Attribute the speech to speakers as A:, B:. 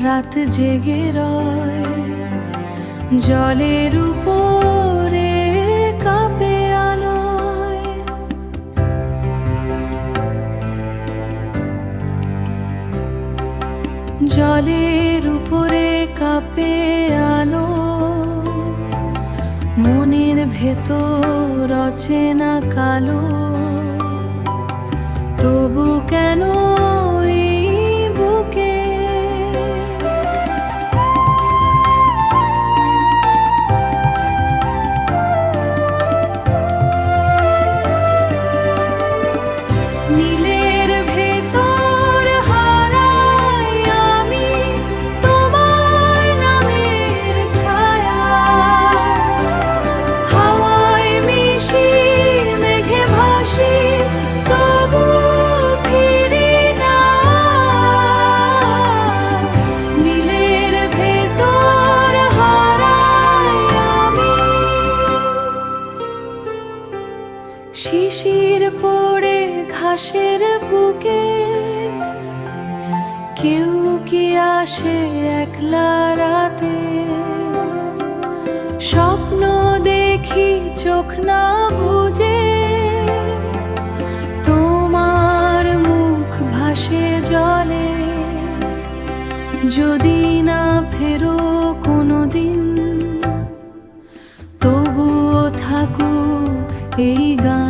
A: রাত জেগে রয় জলের উপরে কাঁপে আলোয়। জলের উপরে কাঁপে আলো, মনের ভেতর অচেনা কালো। তবু কেন এই বুকে নীলের ভেতর হারাই আমি তোমার নামের ছায়া। হাওয়ায় মিশি মেঘে ভাসি তবু ফিরি না। নীলের ভেতর হারাই আমি। শিশির পড়ে ঘাসের বুকে কেউ কি আসে একলা রাতে। স্বপ্ন দেখি চোখ না বুজে, তোমার মুখ ভাসে জলে। যদি না ফেরো কোনোদিন, তবুও থাকুক এই গান।